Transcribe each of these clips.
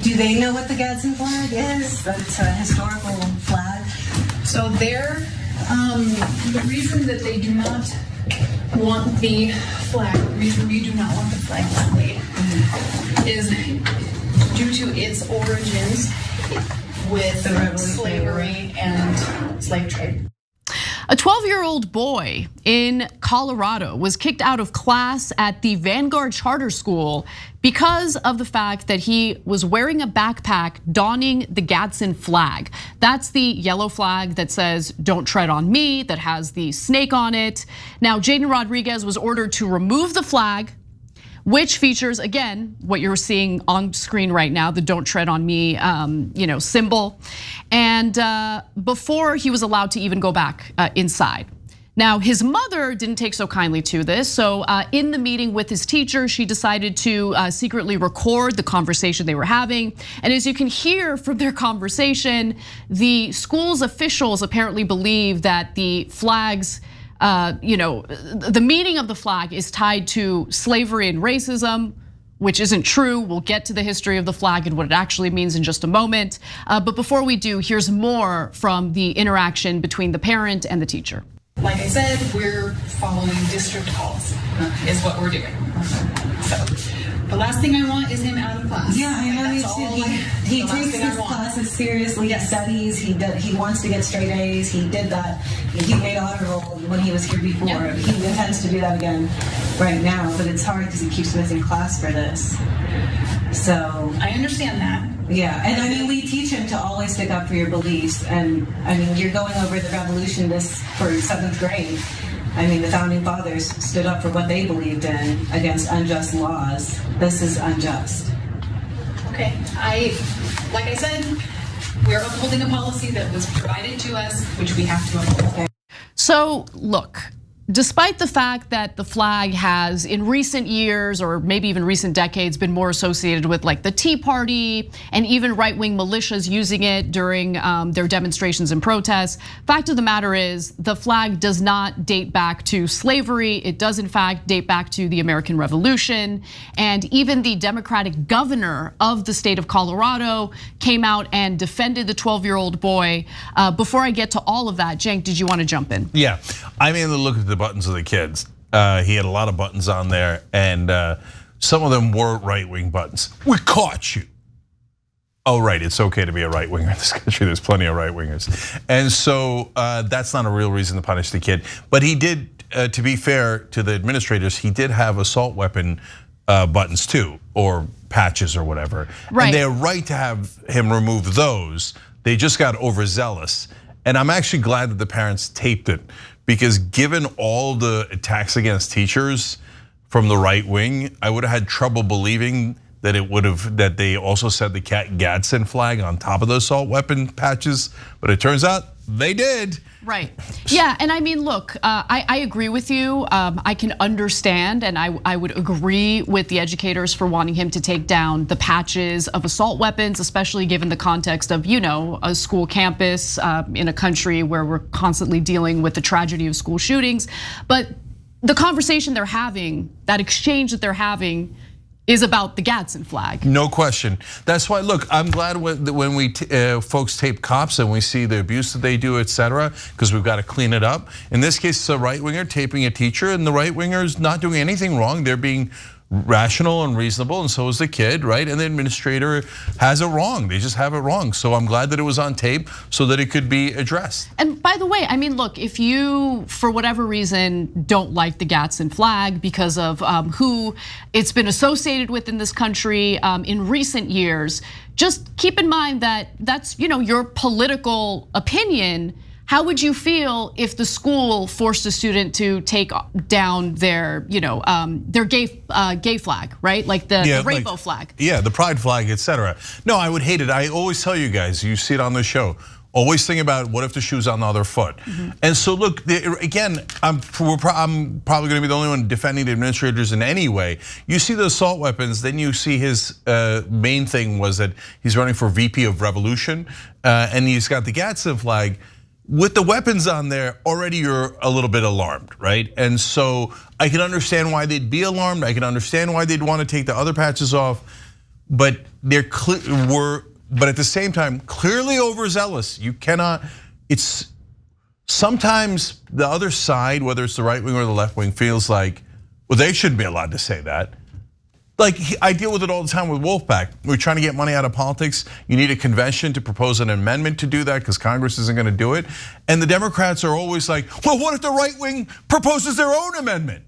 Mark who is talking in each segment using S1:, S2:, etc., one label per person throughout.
S1: Do they know what the Gadsden flag is? That's a historical flag.
S2: So the reason that they do not want the flag, the reason we do not want the flag displayed is due to its origins with slavery and slave trade.
S3: A 12-year-old boy in Colorado was kicked out of class at the Vanguard Charter School because of the fact that he was wearing a backpack donning the Gadsden flag. That's the yellow flag that says, "Don't tread on me," that has the snake on it. Now, Jaden Rodriguez was ordered to remove the flag, which features, again, what you're seeing on screen right now, the "Don't tread on me" symbol. And before he was allowed to even go back inside. Now, his mother didn't take so kindly to this. So in the meeting with his teacher, she decided to secretly record the conversation they were having. And as you can hear from their conversation, the school's officials apparently believe that the flags, the meaning of the flag is tied to slavery and racism, which isn't true. We'll get to the history of the flag and what it actually means in just a moment. But before we do, here's more from the interaction between the parent and the teacher.
S2: Like I said, we're following district calls, is what we're doing. So the last thing I want is him out of class.
S1: Yeah, I know he takes his classes seriously. He studies. He wants to get straight A's. He did that. He made honor roll when he was here before. Yep. He intends to do that again right now, but it's hard because he keeps missing class for this. So
S2: I understand that.
S1: Yeah, and I mean, we teach him to always stick up for your beliefs. And I mean, you're going over the revolution for 7th grade. I mean, the founding fathers stood up for what they believed in against unjust laws. This is unjust.
S2: Okay, like I said, we're upholding a policy that was provided to us, which we have to uphold. Okay.
S3: So look, despite the fact that the flag has in recent years or maybe even recent decades been more associated with like the Tea Party and even right-wing militias using it during their demonstrations and protests, fact of the matter is the flag does not date back to slavery. It does in fact date back to the American Revolution. And even the Democratic governor of the state of Colorado came out and defended the 12-year-old boy. Before I get to all of that, Cenk, did you want to jump in?
S4: Yeah, I mean, look at the buttons of the kids. He had a lot of buttons on there, and some of them were right-wing buttons. We caught you. Oh, right, it's okay to be a right-winger in this country. There's plenty of right-wingers. And so that's not a real reason to punish the kid. But he did, to be fair to the administrators, he did have assault weapon buttons too, or patches or whatever. Right. And they're right to have him remove those. They just got overzealous. And I'm actually glad that the parents taped it, because given all the attacks against teachers from the right wing, I would have had trouble believing that they also said the Gadsden flag on top of the assault weapon patches, but it turns out they did.
S3: Right, yeah, and I mean, look, I agree with you. I can understand, and I would agree with the educators for wanting him to take down the patches of assault weapons, especially given the context of, a school campus in a country where we're constantly dealing with the tragedy of school shootings. But the conversation they're having, that exchange that they're having, is about the Gadsden flag.
S4: No question. That's why, look, I'm glad when we folks tape cops and we see the abuse that they do, et cetera, because we've got to clean it up. In this case, it's a right winger taping a teacher, and the right winger is not doing anything wrong. They're being rational and reasonable, and so is the kid, right? And the administrator has it wrong. They just have it wrong. So I'm glad that it was on tape so that it could be addressed.
S3: And by the way, I mean, look, if you, for whatever reason, don't like the Gadsden flag because of who it's been associated with in this country in recent years, just keep in mind that that's your political opinion. How would you feel if the school forced a student to take down their gay flag, right? Like the rainbow flag.
S4: Yeah, the pride flag, et cetera. No, I would hate it. I always tell you guys, you see it on the show, always think about what if the shoe's on the other foot. Mm-hmm. And so look, again, I'm probably gonna be the only one defending the administrators in any way. You see the assault weapons, then you see his main thing was that he's running for VP of Revolution, and he's got the Gadsden flag. With the weapons on there, already you're a little bit alarmed, right? And so I can understand why they'd be alarmed. I can understand why they'd want to take the other patches off. but they're but at the same time, clearly overzealous. You cannot, it's sometimes the other side, whether it's the right wing or the left wing, feels like, well, they shouldn't be allowed to say that. Like, I deal with it all the time with Wolfpack. We're trying to get money out of politics. You need a convention to propose an amendment to do that because Congress isn't gonna do it. And the Democrats are always like, well, what if the right wing proposes their own amendment?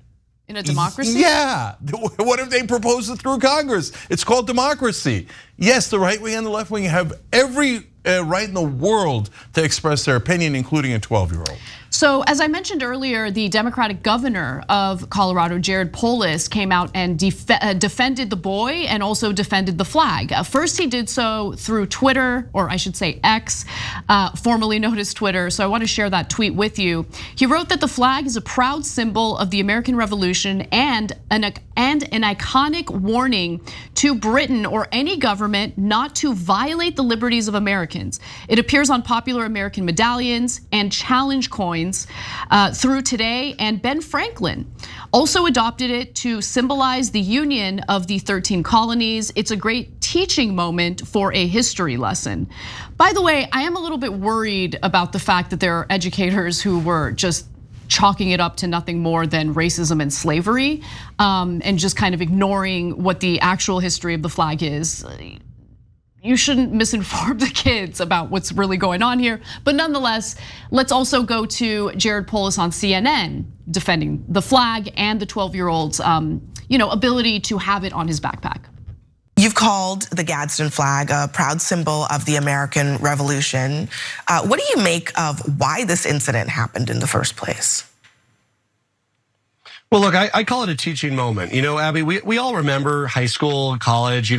S3: In a democracy?
S4: Yeah, what if they propose it through Congress? It's called democracy. Yes, the right wing and the left wing have every right in the world to express their opinion, including a 12-year-old.
S3: So as I mentioned earlier, the Democratic governor of Colorado, Polis, came out and defended the boy and also defended the flag. First, he did so through Twitter, or I should say X, formerly known as Twitter. So I want to share that tweet with you. He wrote that the flag is a proud symbol of the American Revolution and an iconic warning to Britain or any government not to violate the liberties of Americans. It appears on popular American medallions and challenge coins through today, and Ben Franklin also adopted it to symbolize the union of the 13 colonies. It's a great teaching moment for a history lesson. By the way, I am a little bit worried about the fact that there are educators who were just chalking it up to nothing more than racism and slavery, and just kind of ignoring what the actual history of the flag is. You shouldn't misinform the kids about what's really going on here. But nonetheless, let's also go to Polis on CNN defending the flag and the 12-year-old's ability to have it on his backpack.
S5: You've called the Gadsden flag a proud symbol of the American Revolution. What do you make of why this incident happened in the first place?
S6: Well, look, I call it a teaching moment. You know, Abby, we all remember high school, college,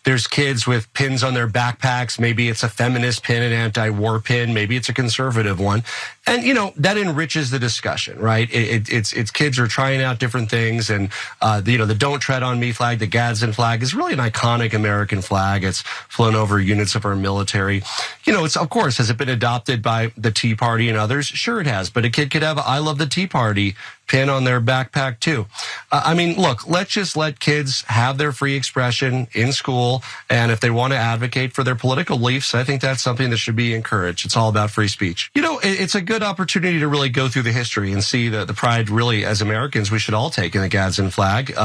S6: there's kids with pins on their backpacks. Maybe it's a feminist pin, an anti-war pin. Maybe it's a conservative one. And, that enriches the discussion, right? It's kids are trying out different things. And, the Don't Tread on Me flag, the Gadsden flag is really an iconic American flag. It's flown over units of our military. It's, of course, has it been adopted by the Tea Party and others? Sure it has. But a kid could have a I Love the Tea Party pin on their backpack too. Look, let's just let kids have their free expression in school. And if they want to advocate for their political beliefs, I think that's something that should be encouraged. It's all about free speech. It's a good opportunity to really go through the history and see the pride really as Americans we should all take in the Gadsden flag.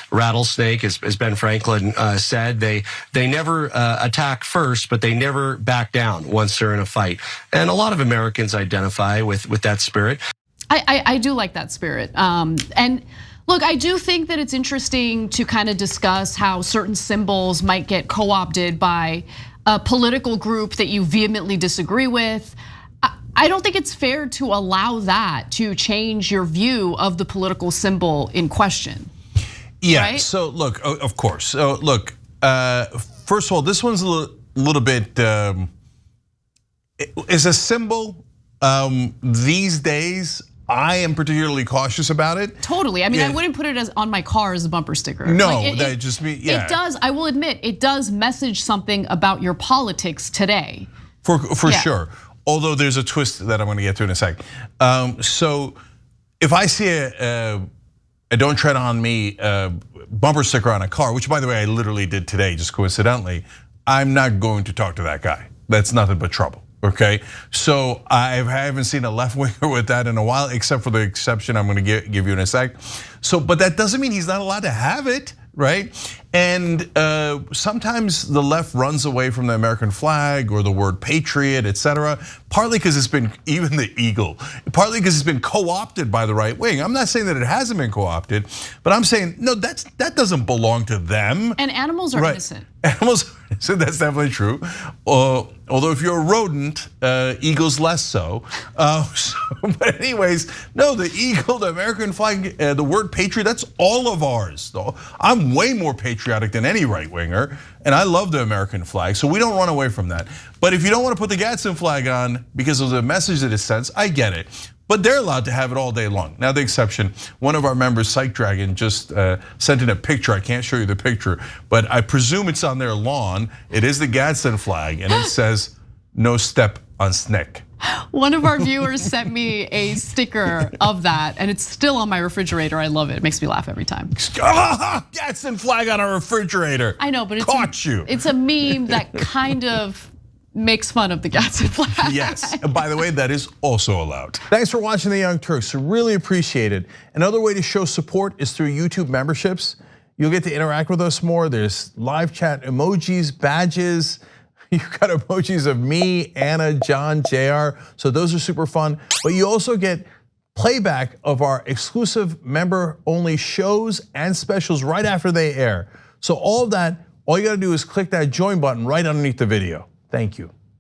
S6: Rattlesnake, as Ben Franklin said, they never attack first, but they never back down once they're in a fight. And a lot of Americans identify with that spirit.
S3: I do like that spirit. And look, I do think that it's interesting to kind of discuss how certain symbols might get co-opted by a political group that you vehemently disagree with. I don't think it's fair to allow that to change your view of the political symbol in question.
S4: Yeah,
S3: right?
S4: So look, of course. So look, first of all, this one's a little bit, is a symbol these days. I am particularly cautious about it.
S3: Totally. I mean, I wouldn't put it on my car as a bumper sticker.
S4: No, that just means, yeah.
S3: It does, I will admit, it does message something about your politics today.
S4: For sure. Although there's a twist that I'm gonna get to in a sec. So if I see a Don't Tread on Me bumper sticker on a car, which by the way, I literally did today, just coincidentally, I'm not going to talk to that guy. That's nothing but trouble. Okay, so I haven't seen a left winger with that in a while, except for the exception I'm going to give you in a sec. So, but that doesn't mean he's not allowed to have it, right? And sometimes the left runs away from the American flag or the word patriot, etc. Partly because it's been, even the eagle, partly because it's been co-opted by the right wing. I'm not saying that it hasn't been co-opted, but I'm saying, no, that doesn't belong to them.
S3: And animals are innocent.
S4: Animals are innocent, that's definitely true. Although if you're a rodent, eagles less so. But anyways, no, the eagle, the American flag, the word patriot, that's all of ours. I'm way more patriotic than any right winger, and I love the American flag, so we don't run away from that. But if you don't want to put the Gadsden flag on because of the message that it sends, I get it. But they're allowed to have it all day long. Now the exception, one of our members, Psych Dragon, just sent in a picture. I can't show you the picture, but I presume it's on their lawn. It is the Gadsden flag, and it says, "No step on Cenk."
S3: One of our viewers sent me a sticker of that, and it's still on my refrigerator. I love it. It makes me laugh every time.
S4: Gadsden flag on our refrigerator.
S3: I know, but
S4: it's
S3: a meme that kind of makes fun of the Gadsden flag.
S4: Yes, and by the way, that is also allowed. Thanks for watching The Young Turks, really appreciate it. Another way to show support is through YouTube memberships. You'll get to interact with us more. There's live chat emojis, badges. You've got emojis of me, Anna, John, JR, so those are super fun. But you also get playback of our exclusive member-only shows and specials right after they air. So all of that, all you gotta do is click that join button right underneath the video. Thank you.